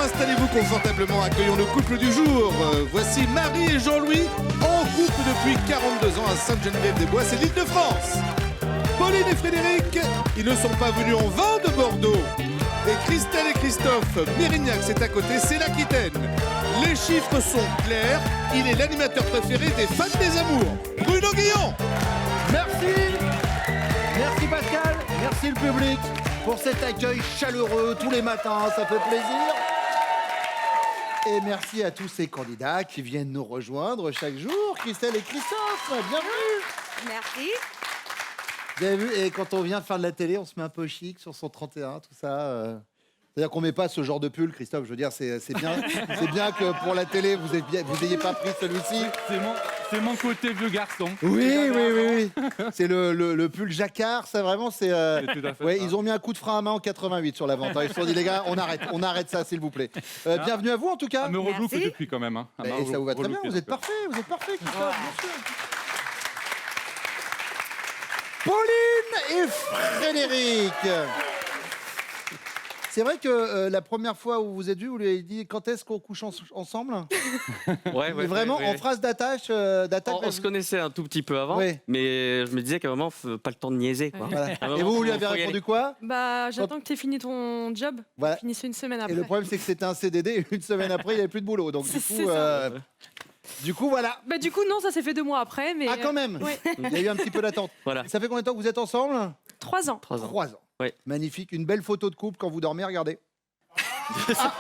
installez-vous confortablement, accueillons le couple du jour. Voici Marie et Jean-Louis, en couple depuis 42 ans à Sainte-Geneviève-des-Bois, c'est l'Île-de-France. Pauline et Frédéric, ils ne sont pas venus en vin de Bordeaux. Et Christelle et Christophe, Mérignac, c'est à côté, c'est l'Aquitaine. Les chiffres sont clairs, il est l'animateur préféré des fans des amours. Bruno Guillon. Merci. Merci Pascal, merci le public pour cet accueil chaleureux tous les matins, ça fait plaisir. Et merci à tous ces candidats qui viennent nous rejoindre chaque jour. Christelle et Christophe, bienvenue. Merci. Vous avez vu, et quand on vient faire de la télé, on se met un peu chic sur son 31, tout ça. C'est-à-dire qu'on met pas ce genre de pull, Christophe. Je veux dire, c'est bien que pour la télé, vous n'ayez pas pris celui-ci. C'est mon côté vieux garçon. Oui. C'est le pull jacquard, ça vraiment, c'est... tout à fait ouais, ça. ils ont mis un coup de frein à main en 88 sur la vente. Ils se sont dit, les gars, on arrête ça, s'il vous plaît. Bienvenue à vous, en tout cas. À me relouper Merci. depuis quand même. Hein. Et ça vous va très bien, vous êtes parfait, Christophe, bien sûr. Pauline et Frédéric. C'est vrai que la première fois où vous êtes vus, vous lui avez dit quand est-ce qu'on couche ensemble? Ouais, Mais vraiment en phrase d'attache. On se connaissait un tout petit peu avant, Ouais. mais je me disais qu'à un moment, pas le temps de niaiser. Quoi. Voilà. À un Et moment, vous lui faut avez y aller. répondu quoi? Bah, j'attends que tu aies fini ton job. Voilà. Finissez une semaine Et après. le problème, c'est que c'était un CDD et une semaine après, il n'y avait plus de boulot. Donc, C'est ça. du coup, voilà. Bah, du coup, non, ça s'est fait 2 mois après. Mais... Ah, quand même. Ouais. Il y a eu un petit peu d'attente. Voilà, Ça fait combien de temps que vous êtes ensemble? 3 ans. 3 ans. 3 ans. Ouais. Magnifique. Une belle photo de couple quand vous dormez, regardez. Ah.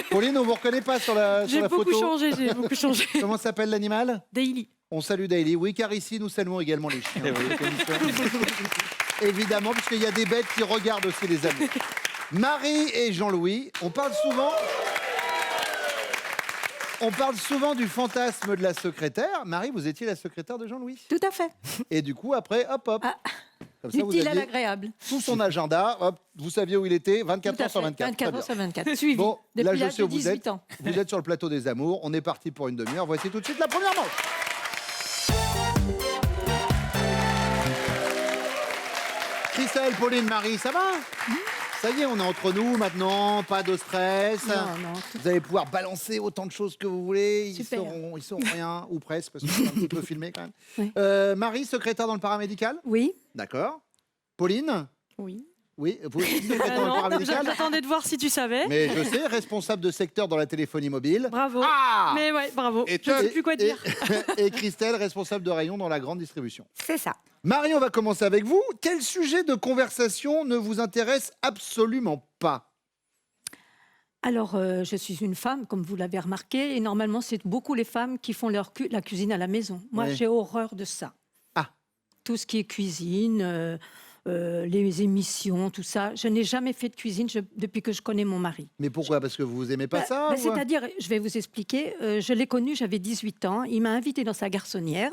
Pauline, on vous reconnaît pas sur la J'ai photo. beaucoup changé, Comment s'appelle l'animal? Daily. On salue Daily. Oui, car ici, nous saluons également les chiens. Eh oui. Évidemment, puisqu'il y a des bêtes qui regardent aussi les amis. Marie et Jean-Louis, on parle souvent du fantasme de la secrétaire. Marie, vous étiez la secrétaire de Jean-Louis. Tout à fait. Et du coup, après, hop. Ah, Comme ça, vous Utile à aviez l'agréable. tout son agenda. Hop, vous saviez où il était, 24 Tout à heures sur fait. 24. 24 Très heures sur bien. 24. Suivi. Bon, là, Depuis je l'âge sais de où vous 18 êtes. ans. Vous êtes sur le plateau des amours. On est parti pour une demi-heure. Voici tout de suite la première manche. Christelle, Pauline, Marie, ça va? Ça y est, on est entre nous maintenant, pas de stress. Non, non. Vous allez pouvoir balancer autant de choses que vous voulez. Super. Ils sauront rien, ou presque, parce que c'est un petit peu filmé quand même. Oui. Marie, secrétaire dans le paramédical? Oui. D'accord. Pauline? Oui. Oui, vous aussi secrétaire dans le Non, paramédical? j'attendais de voir si tu savais. Mais je sais, responsable de secteur dans la téléphonie mobile. Bravo. Ah! Mais ouais, bravo. Et Je ne sais plus quoi dire. Et Christelle, responsable de rayon dans la grande distribution. C'est ça. Marie, on va commencer avec vous. Quel sujet de conversation ne vous intéresse absolument pas? Alors, je suis une femme, comme vous l'avez remarqué, et normalement, c'est beaucoup les femmes qui font la cuisine à la maison. Moi, Oui. j'ai horreur de ça. Ah. Tout ce qui est cuisine, les émissions, tout ça. Je n'ai jamais fait de cuisine depuis que je connais mon mari. Mais pourquoi? Parce que vous aimez pas ça? ou- C'est-à-dire, je vais vous expliquer, je l'ai connu, j'avais 18 ans, il m'a invité dans sa garçonnière,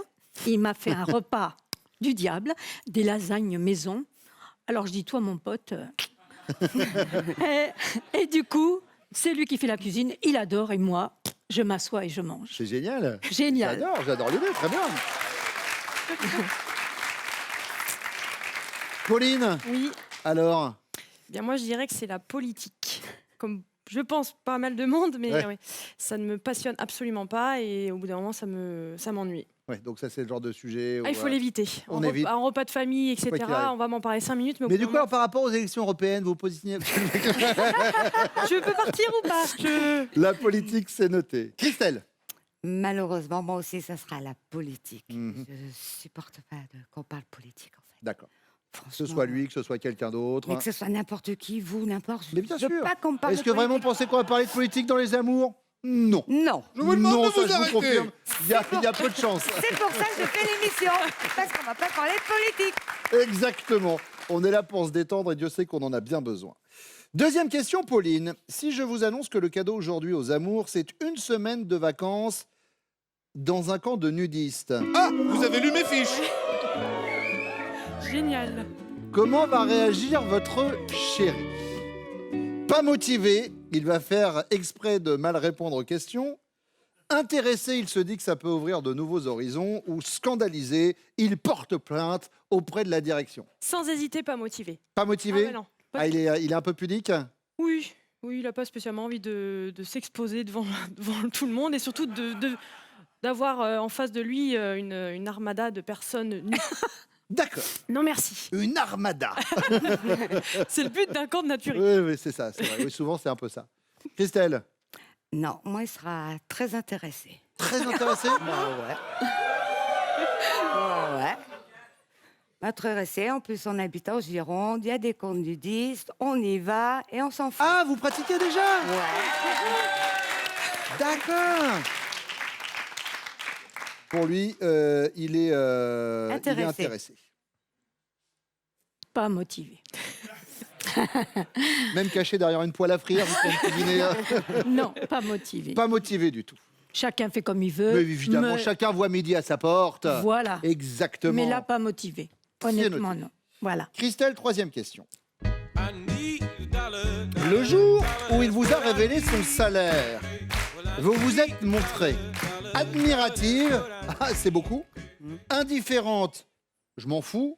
il m'a fait un repas du diable, des lasagnes maison. Alors je dis, toi mon pote, et du coup, c'est lui qui fait la cuisine, il adore, et moi, je m'assois et je mange. C'est génial. Génial. J'adore l'idée, très bien. Pauline, Oui. alors, Bien, moi, je dirais que c'est la politique. Comme je pense pas mal de monde, mais Ouais. ouais, ça ne me passionne absolument pas et au bout d'un moment, ça m'ennuie. ouais, donc ça c'est le genre de sujet. Ah, il faut l'éviter. on évite. Un repas de famille, Quoi qu'il etc. arrive. On va m'en parler 5 minutes. Mais, au Mais bout du d'un coup, alors, par rapport aux élections européennes, vous positionnez... moment, je peux partir ou pas La politique, c'est noté. Christelle. Malheureusement, moi aussi, ça sera la politique. Mhm. Je ne supporte pas qu'on parle politique, en fait. D'accord. Que ce Franchement, soit lui, que ce soit quelqu'un d'autre. Mais que ce soit n'importe qui, vous, n'importe. Mais bien je veux sûr. pas qu'on me parle Est-ce de que vraiment vous politique. pensez qu'on va parler de politique dans les amours? Non. Non. Je vous demande non, de ça vous je vous arrêter. confirme. Il y a peu de chance. C'est pour ça que je fais l'émission. Parce qu'on va pas parler de politique. Exactement. On est là pour se détendre et Dieu sait qu'on en a bien besoin. Deuxième question, Pauline. Si je vous annonce que le cadeau aujourd'hui aux amours, c'est une semaine de vacances dans un camp de nudistes, Ah, vous avez lu mes fiches. Génial. comment va réagir votre chéri? Pas motivé, il va faire exprès de mal répondre aux questions. Intéressé, il se dit que ça peut ouvrir de nouveaux horizons. Ou scandalisé, il porte plainte auprès de la direction. Sans hésiter, pas motivé. Pas motivé? Ah ouais, non. Ah, il est un peu pudique? Oui, oui, il n'a pas spécialement envie de s'exposer devant tout le monde et surtout d'avoir en face de lui une armada de personnes nues. D'accord. Non, merci. Une armada. C'est le but d'un camp de naturiste. Oui, c'est ça. C'est vrai. Oui, souvent, c'est un peu ça. Christelle, Non, moi, il sera très intéressé. très intéressée. Ouais. Ouais. Intéressé, en plus, on habite en Gironde, il y a des comptes nudistes, on y va et on s'en fout. Ah, vous pratiquez déjà? Ouais. D'accord. Pour lui, il est intéressé. Pas motivé. Même caché derrière une poêle à frire, vous pouvez cuisiner. Non, pas motivé. Pas motivé du tout. Chacun fait comme il veut. Mais évidemment, chacun voit midi à sa porte. Voilà. Exactement. Mais là, pas motivé. Honnêtement, non. Voilà. Christelle, troisième question. Le jour où il vous a révélé son salaire, vous vous êtes montré admirative, ah, c'est beaucoup, indifférente, je m'en fous,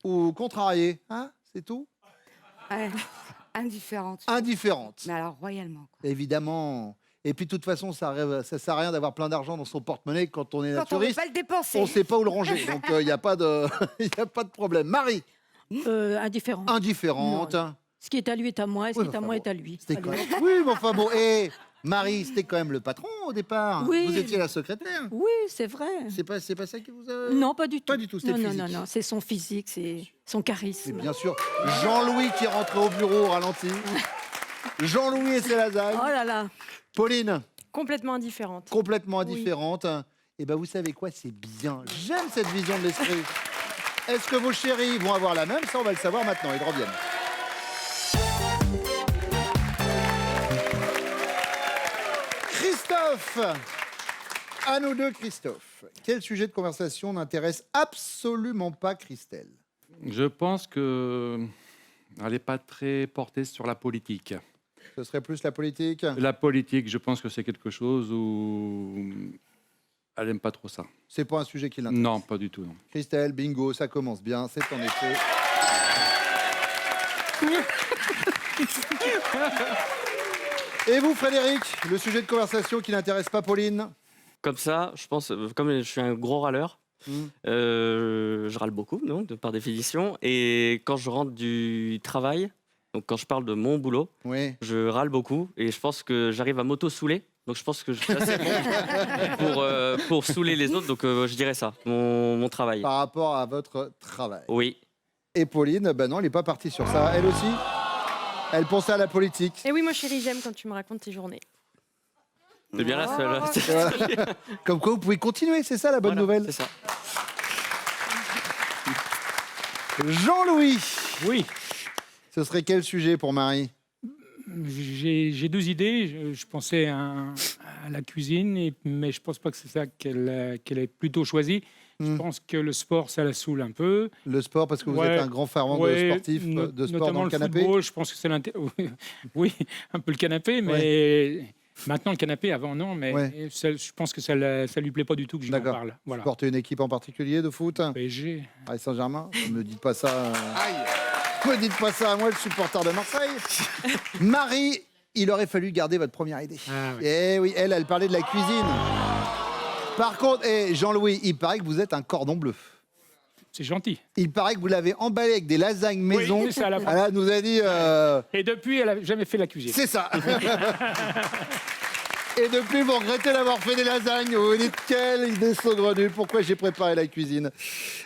ou contrariée, hein, c'est tout? Indifférente. Indifférente, Mais alors, royalement, quoi. évidemment. Et puis, de toute façon, ça sert à rien d'avoir plein d'argent dans son porte-monnaie quand on est Quand on ne veut naturiste. pas le dépenser. On ne sait pas où le ranger, donc il n'y a pas de, y a pas de problème. Marie, Indifférent. indifférente. Non. Ce qui est à lui est à moi, et ce Oui, qui est à enfin moi bon, est à lui. C'était quand Allez. même... Oui, mais enfin bon, et Marie, c'était quand même le patron au départ. Oui. Vous étiez la secrétaire. Oui, c'est vrai. C'est pas ça qui vous a... Non, pas du tout. Pas du tout, c'était non, le non, physique. non, non, c'est son physique, c'est son Et charisme. bien sûr, Jean-Louis qui est rentré au bureau au ralenti. Jean-Louis et ses lasagnes. Oh là là. Pauline, Complètement indifférente. complètement indifférente. Et ben vous savez quoi, c'est bien. J'aime cette vision de l'esprit. Est-ce que vos chéris vont avoir la même? Ça, on va le savoir maintenant. Ils reviennent. Christophe, à nous deux, Christophe. Quel sujet de conversation n'intéresse absolument pas Christelle? Je pense que elle n'est pas très portée sur la politique. Ce serait plus la politique? La politique, je pense que c'est quelque chose où elle n'aime pas trop ça. C'est pas un sujet qui l'intéresse? Non, pas du tout. Non. Christelle, bingo, ça commence bien, c'est en effet. Et vous, Frédéric, le sujet de conversation qui n'intéresse pas Pauline? Comme ça, je pense, comme je suis un gros râleur, je râle beaucoup, non, par définition. Et quand je rentre du travail, donc quand je parle de mon boulot, Oui. je râle beaucoup et je pense que j'arrive à m'auto-saouler. Donc je pense que je suis assez bon pour saouler les autres. Donc je dirais ça, mon travail. Par rapport à votre travail. Oui. Et Pauline, ben non, elle n'est pas partie sur ça. Elle aussi, elle pensait à la politique. Et oui, moi chérie, j'aime quand tu me racontes tes journées. C'est bien la seule. Voilà. Comme quoi, vous pouvez continuer, c'est ça la bonne Voilà, nouvelle. c'est ça. Jean-Louis, Oui, ce serait quel sujet pour Marie? j'ai deux idées. Je pensais à la cuisine, mais je pense pas que c'est ça qu'elle ait plutôt choisi. Je pense que le sport, ça la saoule un peu. Le sport, parce que vous Ouais, êtes un grand fervent de ouais, sportif, de sport notamment dans le canapé. football, je pense que c'est oui, un peu le canapé, mais maintenant le canapé, avant non, mais Ouais. je pense que ça lui plaît pas du tout que je lui en D'accord. parle. Voilà. Portez une équipe en particulier de foot? PSG. Paris Saint-Germain? Ne me dites pas ça. Ne me dites pas ça à moi, le supporter de Marseille. Marie, il aurait fallu garder votre première idée. Ah, oui. Eh oui, elle parlait de la cuisine. Par contre, Jean-Louis, il paraît que vous êtes un cordon bleu. C'est gentil. Il paraît que vous l'avez emballé avec des lasagnes maison. c'est ça, la Elle nous a dit... Et depuis, elle a jamais fait la cuisine. C'est ça. Et depuis, vous regrettez d'avoir fait des lasagnes. Vous vous dites, quelle idée saugrenue. Pourquoi j'ai préparé la cuisine?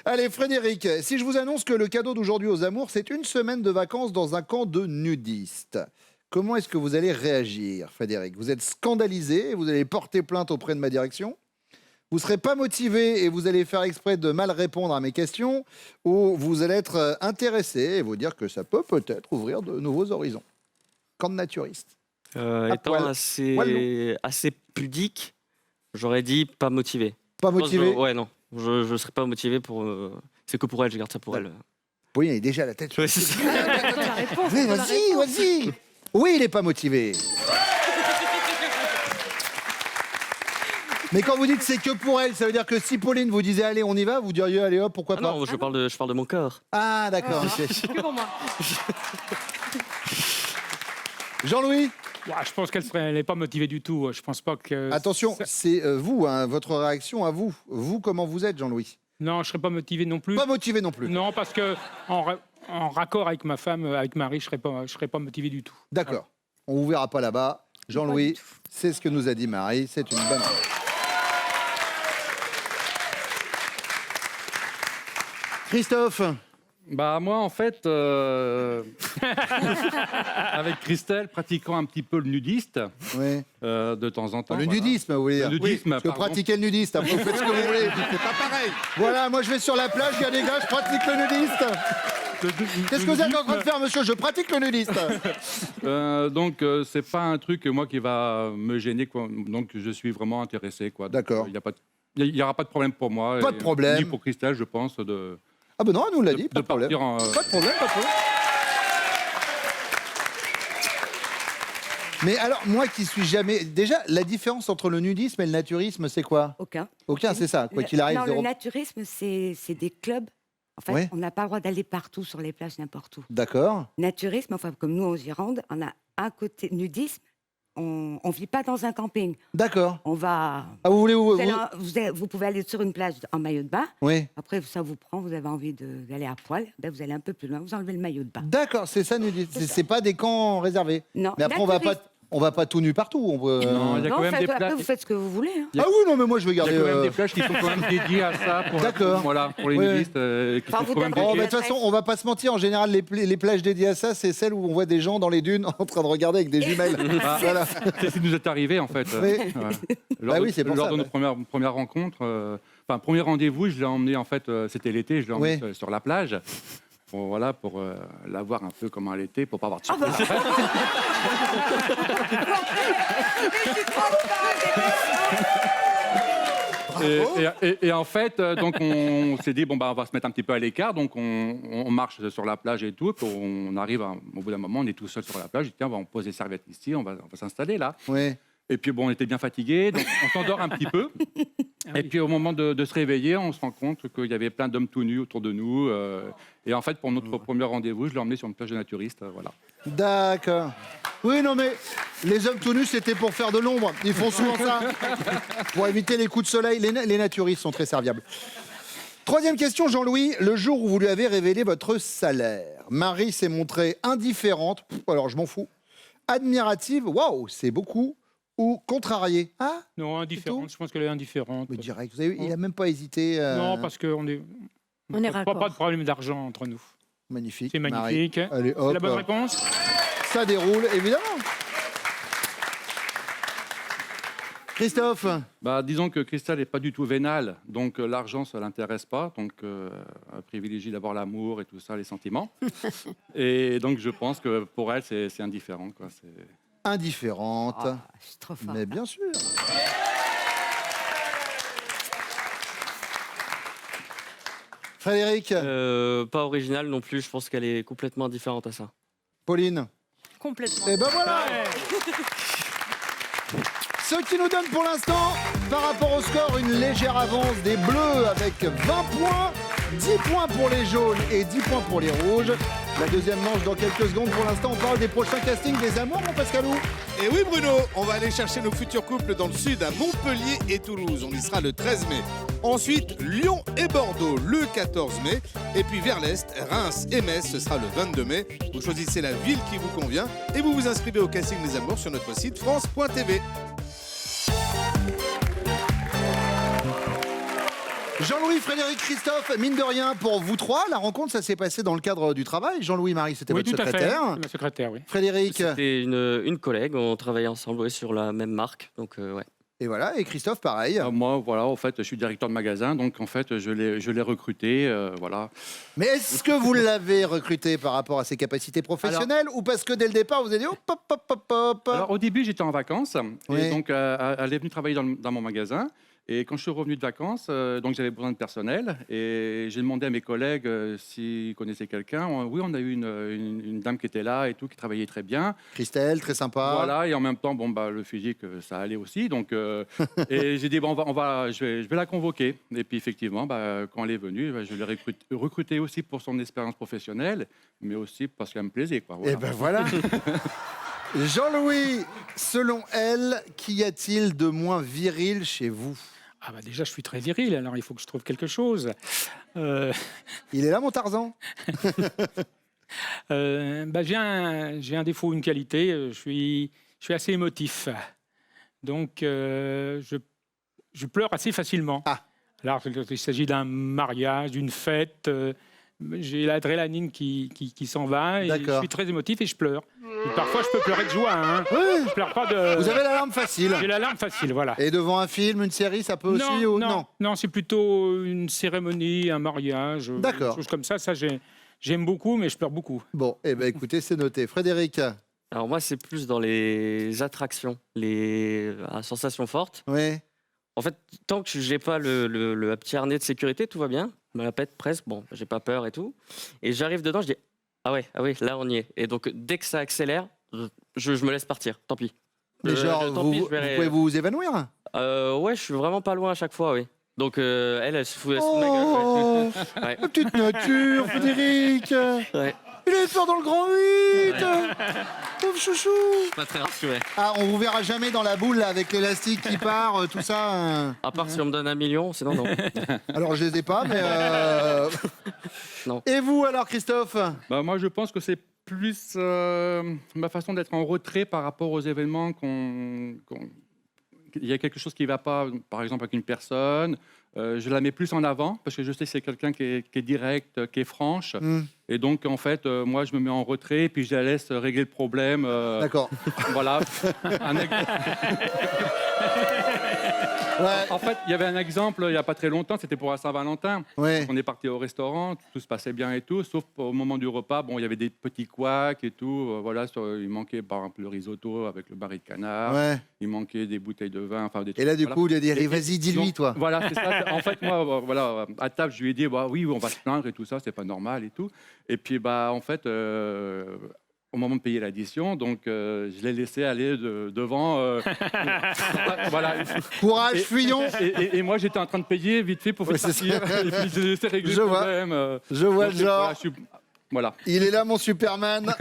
Allez, Frédéric, si je vous annonce que le cadeau d'aujourd'hui aux amours, c'est une semaine de vacances dans un camp de nudistes, comment est-ce que vous allez réagir, Frédéric? Vous êtes scandalisé, vous allez porter plainte auprès de ma direction? Vous ne serez pas motivé et vous allez faire exprès de mal répondre à mes questions, ou vous allez être intéressé et vous dire que ça peut peut-être ouvrir de nouveaux horizons? Camp de naturistes. Étant poil. assez pudique, j'aurais dit pas motivé. Pas Je pense que motivé? ouais, non. Je serais pas motivé pour. C'est que pour elle, je garde ça pour elle. Oui, il est déjà à la tête. Ouais, c'est ça. La réponse, Mais la vas-y, réponse. vas-y. Oui, il n'est pas motivé. Mais quand vous dites c'est que pour elle, ça veut dire que si Pauline vous disait allez, on y va, vous diriez allez hop, pourquoi Ah pas? non, je parle de mon corps. Ah d'accord, ok. Que pour moi. Jean-Louis, Ouais, je pense qu'elle n'est pas motivée du tout. Je pense pas que. attention, c'est vous, hein, votre réaction à vous. Vous, comment vous êtes, Jean-Louis? Non, je serais pas motivé non plus. Pas motivé non plus. Non, parce que en raccord avec ma femme, avec Marie, je serais pas motivé du tout. D'accord. On vous verra pas là-bas. Jean-Louis, c'est ce que nous a dit Marie. C'est une bonne. Christophe, Bah moi en fait, avec Christelle, pratiquant un petit peu le nudiste oui. de temps en temps. Le voilà. nudisme, vous voulez dire. Le nudisme, Parce que pardon. pratiquer le nudiste, après vous faites ce que vous voulez. C'est pas pareil. Voilà, moi je vais sur la plage, il y a des gars, je pratique le nudiste. Qu'est-ce que vous êtes en train de faire, monsieur? Je pratique le nudiste. Donc c'est pas un truc moi qui va me gêner quoi. Donc je suis vraiment intéressé quoi. D'accord. Il n'y aura pas de problème pour moi. Pas de problème. Ni pour Christelle, je pense, de Ah ben non, elle nous l'a dit, pas de problème. partir en. Pas de problème, pas de problème. Mais alors, moi qui suis jamais... Déjà, la différence entre le nudisme et le naturisme, c'est quoi? Aucun. Aucun, c'est ça, quoi qu'il arrive. Non, zéro- le naturisme, c'est des clubs. En fait, Ouais. on n'a pas le droit d'aller partout sur les plages, n'importe où. D'accord. Naturisme, enfin, comme nous en Gironde, on a un côté nudisme. On ne vit pas dans un camping. D'accord. On va. Ah, vous voulez... Vous pouvez aller sur une plage en maillot de bain. Oui. Après, ça vous prend, vous avez envie d'aller à poil. Ben, vous allez un peu plus loin, vous enlevez le maillot de bain. D'accord, c'est ça, nudisme. C'est pas des camps réservés. Non. Mais après, on va pas tout nu partout. On peut... Non, il y a quand même des après, plages. vous faites ce que vous voulez. Hein. Ah oui, non, mais moi, je vais Il y a garder... quand même des plages qui sont quand même dédiées à ça pour, D'accord. voilà, pour les Oui, nudistes qui Enfin, sont vous quand même devrez- Oh, dédiées. mais de toute façon, on va pas se mentir. En général, les plages dédiées à ça, c'est celles où on voit des gens dans les dunes en train de regarder avec des jumelles. Ah, Voilà. C'est ce qui nous est arrivé en fait. Oui. Voilà. Bah oui, c'est pour lors ça, de ouais. notre première rencontre, enfin premier rendez-vous, je l'ai emmené en fait, c'était l'été, je l'ai emmené Oui. sur la plage. Pour, voilà, pour la voir un peu comment elle était, pour pas avoir de surprise. Et en fait, donc on s'est dit bon bah on va se mettre un petit peu à l'écart, donc on marche sur la plage et tout, puis on arrive au bout d'un moment, on est tout seul sur la plage, je dis tiens on va poser les serviettes ici, on va s'installer là. Oui. Et puis bon, on était bien fatigués, donc on s'endort un petit peu. Et puis au moment de se réveiller, on se rend compte qu'il y avait plein d'hommes tout nus autour de nous. Et en fait, pour notre premier rendez-vous, je l'ai emmené sur une plage de naturistes. Voilà. D'accord. Oui, non, mais les hommes tout nus, c'était pour faire de l'ombre. Ils font souvent ça. Pour éviter les coups de soleil. Les naturistes sont très serviables. Troisième question, Jean-Louis. Le jour où vous lui avez révélé votre salaire, Marie s'est montrée indifférente. Alors, je m'en fous. Admirative. Waouh, c'est beaucoup. Ou contrariée. Ah, Non, indifférente. Je pense qu'elle est indifférente. mais direct. Vous avez, il n'a même pas hésité. Non, parce qu'on est. On est pas raccord. de problème d'argent entre nous. Magnifique. C'est magnifique. Marie. Allez, C'est hop. la bonne réponse. Ça déroule, évidemment. Christophe, Bah, disons que Christelle n'est pas du tout vénale, donc l'argent, ça ne l'intéresse pas. Donc, elle privilégie d'abord l'amour et tout ça, les sentiments. Et donc, je pense que pour elle, c'est indifférent. Quoi. indifférente. Ah, je suis trop forte. Mais bien sûr. Frédéric, Pas original non plus, je pense qu'elle est complètement différente à ça. Pauline. Complètement. Et ben voilà. Ce qui nous donne pour l'instant, par rapport au score, une légère avance des Bleus avec 20 points, 10 points pour les jaunes et 10 points pour les rouges. La deuxième manche dans quelques secondes. Pour l'instant, on parle des prochains castings des amours, mon Pascalou. Et oui Bruno, on va aller chercher nos futurs couples dans le sud à Montpellier et Toulouse. On y sera le 13 mai. Ensuite, Lyon et Bordeaux le 14 mai. Et puis vers l'est, Reims et Metz, ce sera le 22 mai. Vous choisissez la ville qui vous convient et vous vous inscrivez au casting des amours sur notre site france.tv. Jean-Louis, Frédéric, Christophe, mine de rien, pour vous trois, la rencontre, ça s'est passé dans le cadre du travail. Jean-Louis, Marie, c'était Oui, votre tout à fait. secrétaire. C'est ma secrétaire, oui. Frédéric, C'était une collègue, on travaillait ensemble ouais, sur la même marque. Donc, ouais. et voilà, et Christophe, pareil. Moi, voilà, en fait, je suis directeur de magasin, donc en fait, je l'ai recruté, voilà. Mais est-ce que vous l'avez recruté par rapport à ses capacités professionnelles ou parce que dès le départ, vous avez dit hop, hop, hop, hop, hop. Alors, au début, j'étais en vacances, Oui. et donc elle est venue travailler dans mon magasin. Et quand je suis revenu de vacances, donc j'avais besoin de personnel, et j'ai demandé à mes collègues s'ils connaissaient quelqu'un. Oui, on a eu une dame qui était là et tout, qui travaillait très bien. Christelle, très sympa. Voilà, et en même temps, bon, bah, le physique, ça allait aussi. Donc, et j'ai dit, bon, je vais la convoquer. Et puis, effectivement, bah, quand elle est venue, bah, je l'ai recrutée aussi pour son expérience professionnelle, mais aussi parce qu'elle me plaisait. Quoi, voilà. Et ben voilà. Jean-Louis, selon elle, qu'y a-t-il de moins viril chez vous? Ah bah déjà, je suis très viril, alors il faut que je trouve quelque chose. Euh, Il est là, mon Tarzan? j'ai un défaut, une qualité. Je suis assez émotif. Donc, je pleure assez facilement. Ah. Alors, quand il s'agit d'un mariage, d'une fête, j'ai l'adrénaline qui s'en va. Et je D'accord. suis très émotif et je pleure. Et parfois, je peux pleurer de joie. Hein. Oui. Je pleure pas de... Vous avez la larme facile. J'ai la larme facile, voilà. Et devant un film, une série, ça peut aussi ou non? Non, c'est plutôt une cérémonie, un mariage, D'accord. des choses comme ça. Ça, j'aime beaucoup, mais je pleure beaucoup. Bon, eh ben écoutez, c'est noté. Frédéric? Alors moi, c'est plus dans les attractions, les sensations fortes. Oui. En fait, tant que j'ai pas le petit harnais de sécurité, tout va bien. Je me la pète presque. Bon, j'ai pas peur et tout. Et j'arrive dedans, je dis ah oui, là on y est. Et donc dès que ça accélère, je me laisse partir. Tant pis. Mais genre, tant pis, vous je verrai. pouvez vous évanouir? Ouais, je suis vraiment pas loin à chaque fois, oui. Donc elle se fout de ma Oh, gueule. Ouais. la petite nature, Frédéric. Ouais. Il est peur dans le grand 8. Pauvre chouchou. Pas très rassuré. Ah, on vous verra jamais dans la boule là, avec l'élastique qui part, tout ça. À part si on me donne 1 million, sinon non. Alors je les ai pas, mais. Non. Et vous alors, Christophe? Bah, moi, je pense que c'est plus ma façon d'être en retrait par rapport aux événements il y a quelque chose qui ne va pas, par exemple, avec une personne. Je la mets plus en avant parce que je sais que c'est quelqu'un qui est direct, qui est franche. Et donc, en fait, moi, je me mets en retrait et puis je la laisse régler le problème. D'accord. Voilà. Ouais. En fait, il y avait un exemple il n'y a pas très longtemps, c'était pour la Saint-Valentin. Ouais. On est parti au restaurant, tout se passait bien et tout, sauf au moment du repas, bon, il y avait des petits couacs et tout. Voilà, il manquait par exemple le risotto avec le baril de canard, Ouais. il manquait des bouteilles de vin, enfin des trucs. Et là, du voilà. coup, il a dit allez, Et- vas-y, dis-lui, donc, toi. Voilà, c'est ça. En fait, moi, voilà, à table, je lui ai dit bah, oui, on va se plaindre et tout ça, c'est pas normal et tout. Et puis, bah, en fait, au moment de payer l'addition, donc je l'ai laissé aller devant. Voilà. Courage, fuyons. Et moi, j'étais en train de payer vite fait pour Ouais, faire c'est partir. ça. Et puis, j'ai laissé régler Je le vois. problème. Je vois le Donc, genre. voilà, voilà. Il est là, mon Superman. En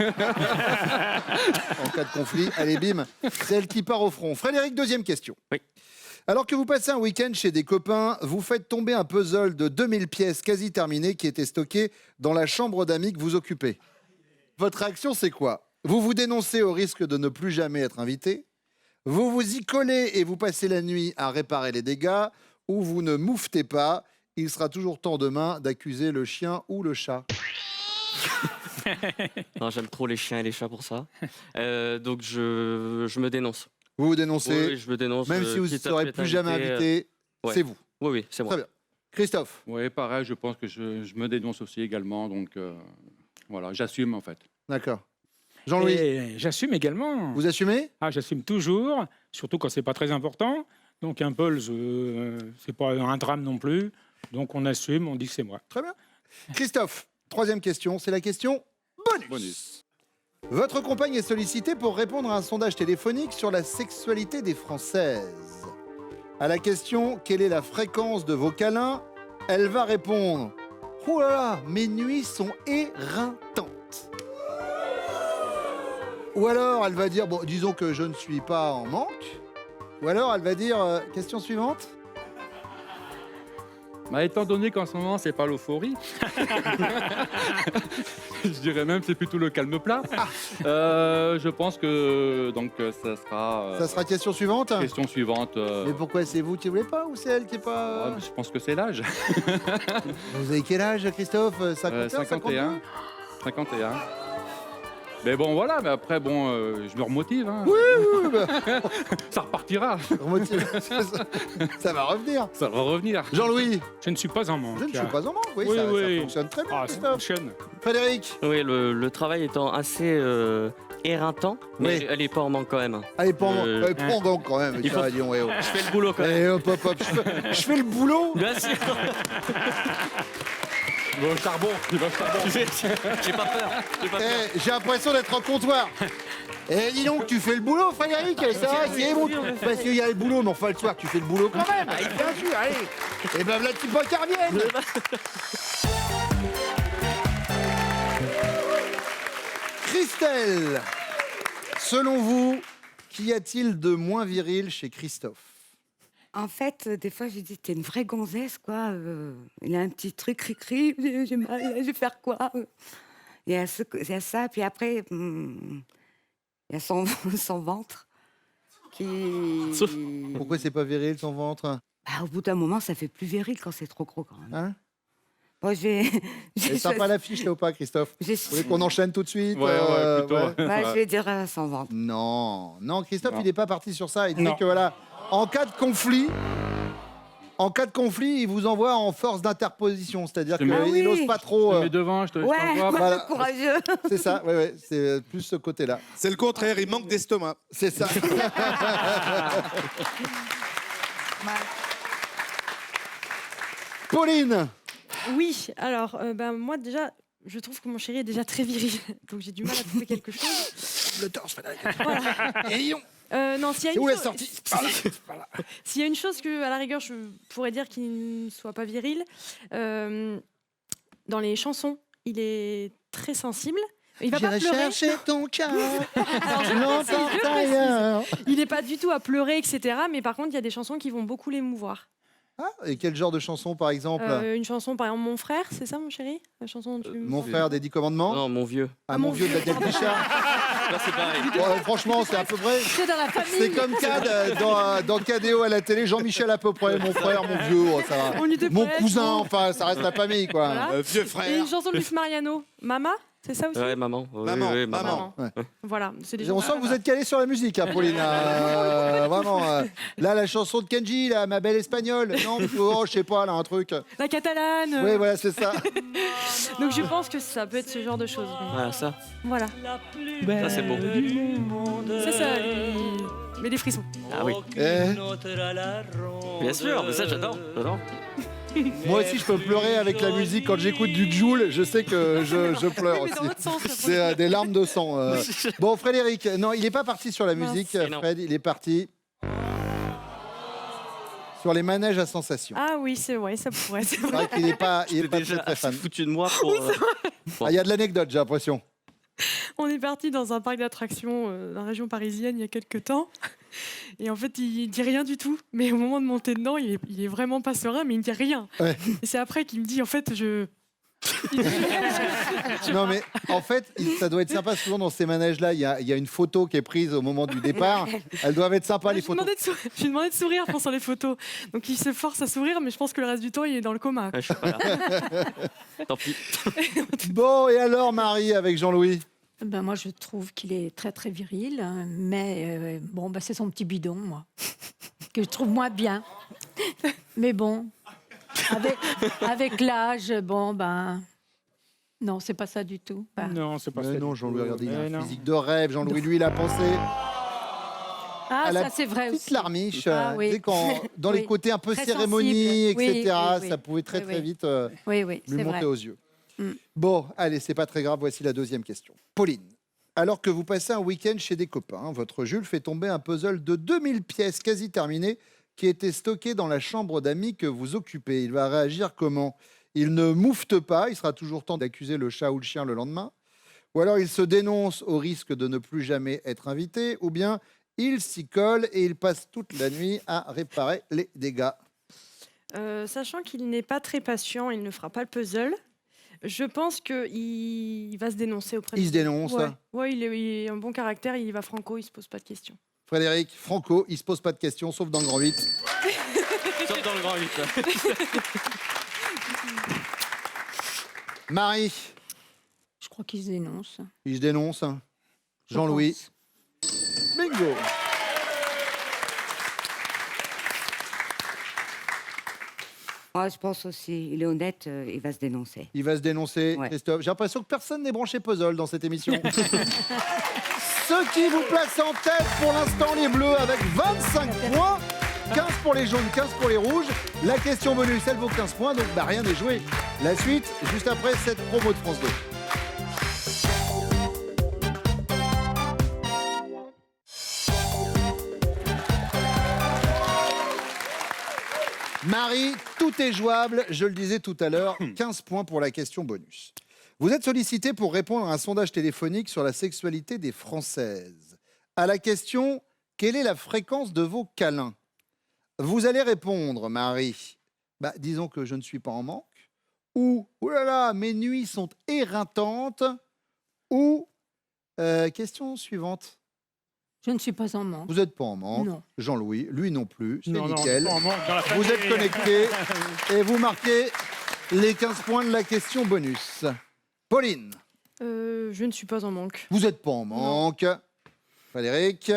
cas de conflit, allez, bim, c'est elle qui part au front. Frédéric, deuxième question. Oui. Alors que vous passez un week-end chez des copains, vous faites tomber un puzzle de 2000 pièces quasi terminé qui était stocké dans la chambre d'amis que vous occupez. Votre réaction, c'est quoi? Vous vous dénoncez au risque de ne plus jamais être invité, vous vous y collez et vous passez la nuit à réparer les dégâts, ou vous ne mouffetez pas, il sera toujours temps demain d'accuser le chien ou le chat. Non, j'aime trop les chiens et les chats pour ça. Donc je me dénonce. Vous vous dénoncez, Oui, je me dénonce. même si vous ne quitte à serez être plus jamais invité, ouais. c'est vous. Oui, c'est moi. Très bien. Christophe, Oui, pareil, je pense que je me dénonce aussi également. Donc, voilà, j'assume en fait. d'accord. Jean-Louis, Et j'assume également. vous assumez? Ah, j'assume toujours, surtout quand c'est pas très important. Donc un peu, c'est pas un drame non plus. Donc on assume, on dit que c'est moi. Très bien. Christophe, troisième question, c'est la question bonus. Bonus. Votre compagne est sollicitée pour répondre à un sondage téléphonique sur la sexualité des Françaises. À la question « Quelle est la fréquence de vos câlins ?», elle va répondre « Oh là là, mes nuits sont éreintantes ». Ou alors elle va dire « Bon, disons que je ne suis pas en manque ». Ou alors elle va dire « Question suivante ». Bah, étant donné qu'en ce moment, c'est pas l'euphorie, je dirais même que c'est plutôt le calme plat. Je pense que donc ça sera. Ça sera question suivante. Question suivante. Mais pourquoi c'est vous qui voulez pas ou c'est elle qui est pas... Je pense que c'est l'âge. Vous avez quel âge, Christophe? 51, 51. 51. Mais bon, voilà, mais après, bon, je me remotive. Hein. Oui, bah, Ça repartira. ça va revenir. Ça va revenir. Jean-Louis, Je ne suis pas en manque. je ne suis pas en manque. Oui, Oui, ça oui. fonctionne très bien, Ah, ça Christophe. fonctionne. Frédéric, Oui, le travail étant assez éreintant, mais Oui. elle est pas en manque quand même. allez, pas en manque. Euh, Pas en manque quand même. il Tiens, faut- dis donc, ouais, oh. Je fais le boulot quand même. Allez, hop, hop, hop. Je fais le boulot. Bien sûr. Il va au charbon. Il va au charbon. J'ai pas peur. J'ai pas peur. J'ai l'impression d'être en comptoir. Eh, dis donc, tu fais le boulot, Frédéric? Ça va, c'est bon. Parce qu'il y a le boulot, mais enfin, le soir, tu fais le boulot quand même. Allez, bien sûr, allez. Et ben, voilà, tu pas qu'à revienne. Christelle, Selon vous, qu'y a-t-il de moins viril chez Christophe? En fait, des fois, je dis, t'es une vraie gonzesse, quoi. Il a un petit truc, cri-cri, j'ai mal, je vais faire quoi? Il y a ça, puis après, il y a son, son ventre qui... Pourquoi c'est pas viril son ventre? Bah, au bout d'un moment, ça fait plus viril quand c'est trop gros, quand même. Hein? Bon, j'ai sympa l'affiche là ou pas, Christophe? Vous voulez qu'on enchaîne tout de suite? Ouais, plutôt. ouais. Bah, je vais dire son ventre. Non, non, Christophe, Non. il n'est pas parti sur ça. Il dit Non. que voilà, en cas de conflit, il vous envoie en force d'interposition, c'est-à-dire Je qu'il me- Ah oui. n'ose pas Je trop. te mets devant, je Ouais, t'envoie. Voilà. courageux. C'est ça, ouais, c'est plus ce côté-là. C'est le contraire, il manque d'estomac. C'est ça. Pauline, Oui, alors, moi déjà, je trouve que mon chéri est déjà très viril, donc j'ai du mal à trouver quelque chose. le torse, Frédéric. Voilà. Non, s'il y a C'est où une la chose- sortie? S'il y a une chose que, à la rigueur, je pourrais dire qu'il ne soit pas viril, dans les chansons, il est très sensible. Il va pas J'irai pleurer. chercher ton cœur. Alors, je l'emporte précise. ailleurs. Il n'est pas du tout à pleurer, etc. Mais par contre, il y a des chansons qui vont beaucoup l'émouvoir. Ah, et quel genre de chanson, par exemple? Une chanson, par exemple, Mon frère, c'est ça, mon chéri? La chanson dont tu... Mon frère des 10 commandements? Non, mon vieux. Ah, mon vieux de la Del Bichard. Là, c'est pareil. Ouais, franchement, c'est à peu près. C'est dans la famille. C'est comme Cad dans KDO à la télé, Jean-Michel à peu près, mon frère, mon vieux, oh, ça va. On était Mon presque. cousin, enfin, ça reste la famille, quoi. Voilà. Vieux Et frère. une chanson de Luc Mariano, Mama, c'est ça aussi? Ouais, maman. Oui, Maman, oui, maman. Maman. Ouais. Voilà, c'est des On chansons- sent que vous êtes calé sur la musique, hein, Pauline. Vraiment. Là, la chanson de Kenji, là, Ma belle espagnole. Non, oh, je sais pas, là, un truc. La catalane. Oui, voilà, c'est ça. Donc je pense que ça peut être ce genre de choses. mais Voilà, ça. Voilà, Ça, c'est beau. c'est ça. Mais des frissons. Ah oui. Eh, Bien sûr, mais ça, j'adore. J'adore. moi aussi, je peux pleurer avec la musique. Quand j'écoute du Jul, je sais que je pleure Oui, mais dans aussi. l'autre sens. C'est des larmes de sang. Bon, Frédéric, non, il n'est pas parti sur la Mince. musique, Et non. Fred, il est parti sur les manèges à sensations. Ah oui, c'est vrai, ça pourrait. C'est C'est vrai. vrai qu'il n'est pas, il est J'étais pas déjà très fan. foutu de moi pour. Ah, il y a de l'anecdote, j'ai l'impression. On est parti dans un parc d'attractions dans la région parisienne il y a quelques temps. Et en fait, il dit rien du tout. Mais au moment de monter dedans, il est vraiment pas serein, mais il ne dit rien. Ouais. Et c'est après qu'il me dit, en fait, je... Non, mais en fait, ça doit être sympa. Souvent, dans ces manèges-là, il y a une photo qui est prise au moment du départ. Elles doivent être sympas, les Je lui ai photos. je lui ai demandé de sourire pendant les photos. Donc il se force à sourire, mais je pense que le reste du temps, il est dans le coma. Ouais, je suis pas là. Tant pis. Bon, et alors, Marie, avec Jean-Louis? Ben, moi, je trouve qu'il est très, très viril. Hein, mais bon, ben, c'est son petit bidon, moi, que je trouve moins bien. Mais bon, avec l'âge, bon, ben... Non, c'est pas ça du tout. Ben, Non, c'est pas ça. Non, du Jean-Louis, tout. regardez, il a Mais un non. physique de rêve. Jean-Louis, lui, il a pensé ah, à la ça, c'est vrai petite aussi. larmiche. Ah, oui. Tu sais, dans les Oui. côtés un peu Très cérémonie, sensible. etc., Oui, ça pouvait très, Oui, très oui. vite Oui, lui c'est monter vrai. aux yeux. Mm. Bon, allez, c'est pas très grave. Voici la deuxième question. Pauline, alors que vous passez un week-end chez des copains, votre Jules fait tomber un puzzle de 2000 pièces quasi terminé qui était stocké dans la chambre d'amis que vous occupez. Il va réagir comment? Il ne moufte pas, il sera toujours temps d'accuser le chat ou le chien le lendemain. Ou alors il se dénonce au risque de ne plus jamais être invité. Ou bien il s'y colle et il passe toute la nuit à réparer les dégâts. Sachant qu'il n'est pas très patient, il ne fera pas le puzzle. Je pense qu'il va se dénoncer auprès de... Il se dénonce. Ouais, ouais, il est un bon caractère, il va franco, il se pose pas de questions. Frédéric, Franco, il se pose pas de questions, sauf dans le grand 8. Sauf dans le grand 8. Marie, Je crois qu'il se dénonce. il se dénonce. je Jean-Louis, pense. bingo. Moi, je pense aussi, il est honnête, il va se dénoncer. Il va se dénoncer, Ouais. Christophe. J'ai l'impression que personne n'est branché puzzle dans cette émission. Ce qui vous place en tête pour l'instant, les Bleus, avec 25 points. 15 pour les jaunes, 15 pour les rouges. La question bonus, elle vaut 15 points, donc rien n'est joué. La suite, juste après cette promo de France 2. Marie, tout est jouable, je le disais tout à l'heure, 15 points pour la question bonus. Vous êtes sollicité pour répondre à un sondage téléphonique sur la sexualité des Françaises. à la question « Quelle est la fréquence de vos câlins ?» Vous allez répondre, Marie, disons que je ne suis pas en manque, ou « Oh là là, mes nuits sont éreintantes », ou question suivante. Je ne suis pas en manque. Vous n'êtes pas en manque. Non. Jean-Louis, lui non plus. C'est Non, nickel. pas en manque dans la Vous famille. êtes connectés et vous marquez les 15 points de la question bonus. Pauline, Je ne suis pas en manque. vous n'êtes pas en manque. Frédéric.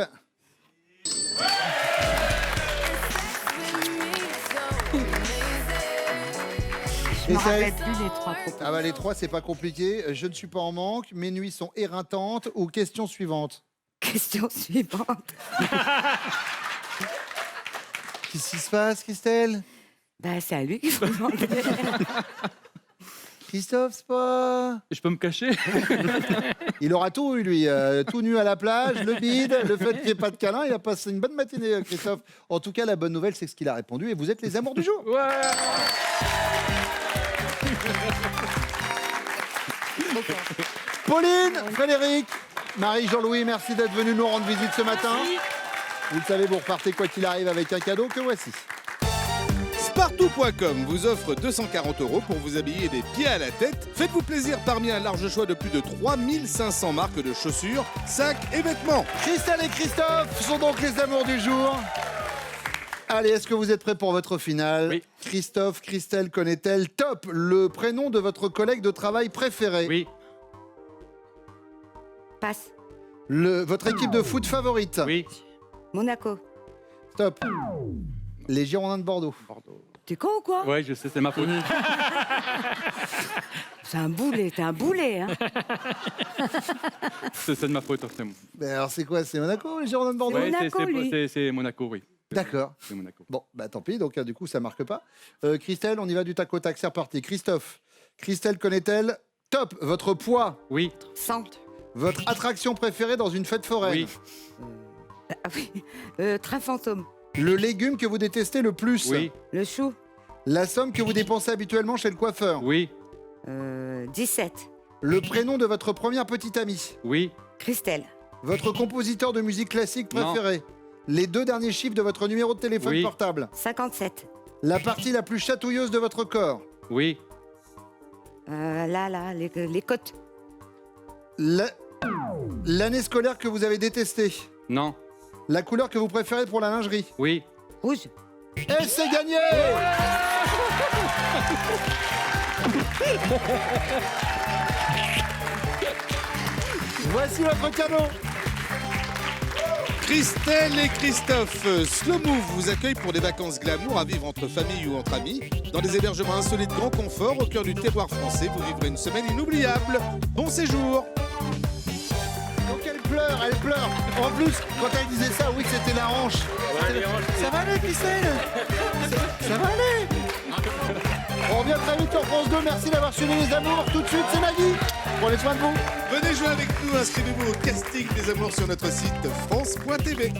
Je me Essaye. rappelle plus les 3 propositions. Les 3, c'est pas compliqué. Je ne suis pas en manque. Mes nuits sont éreintantes. Ou question suivante. Question suivante. Qu'est-ce qui se passe, Christelle? C'est à lui qu'il faut demander. Christophe, c'est pas... Je peux me cacher? Il aura tout eu, lui. Tout nu à la plage, le bide, le fait qu'il n'y ait pas de câlin. Il a passé une bonne matinée, Christophe. En tout cas, la bonne nouvelle, c'est ce qu'il a répondu. Et vous êtes les amours du jour. Pauline, Frédéric, Marie, Jean-Louis, merci d'être venus nous rendre visite ce matin. Vous le savez, vous repartez quoi qu'il arrive avec un cadeau que voici. Spartou.com vous offre 240 € pour vous habiller des pieds à la tête. Faites-vous plaisir parmi un large choix de plus de 3500 marques de chaussures, sacs et vêtements. Christelle et Christophe sont donc les amours du jour. Allez, est-ce que vous êtes prêts pour votre finale? Oui. Christophe, Christelle connaît-elle Top, le prénom de votre collègue de travail préféré? Oui, Passe. Votre équipe de foot favorite? oui. Monaco. Stop. Les Girondins de Bordeaux. T'es con ou quoi? Ouais, je sais, c'est ma faute. C'est un boulet, t'es un boulet. Hein. C'est de ma faute. C'est mon- Alors c'est quoi? C'est Monaco, les Girondins de Bordeaux? Ouais, Monaco, lui. c'est Monaco, oui. D'accord. C'est Monaco. Bon, tant pis, donc du coup ça marque pas. Christelle, on y va du tac au tac, c'est reparti. Christophe, Christelle connaît-elle Top, votre poids, Oui, 100. votre attraction préférée dans une fête foraine, oui, Ah oui. Train fantôme. le légume que vous détestez le plus, oui, Le chou. la somme que vous dépensez habituellement chez le coiffeur, oui, 17. le prénom de votre première petite amie, oui, Christelle. votre compositeur de musique classique Non. préféré, les 2 derniers chiffres de votre numéro de téléphone Oui. portable, 57. la partie la plus chatouilleuse de votre corps, oui, Là, les côtes. l'année scolaire que vous avez détestée, non, la couleur que vous préférez pour la lingerie. oui. Rouge. Et c'est gagné! Voici votre cadeau! Christelle et Christophe, Slow Move vous accueille pour des vacances glamour à vivre entre famille ou entre amis. Dans des hébergements insolites grand confort au cœur du terroir français, vous vivrez une semaine inoubliable. Bon séjour! Donc elle pleure. En plus, quand elle disait ça, oui, c'était la hanche. Ça va aller, Christelle? Ça va aller? On revient très vite en France 2. Merci d'avoir suivi les amours. Tout de suite, c'est Maggie. Prenez soin de vous. Venez jouer avec nous, inscrivez-vous au casting des amours sur notre site France.tv.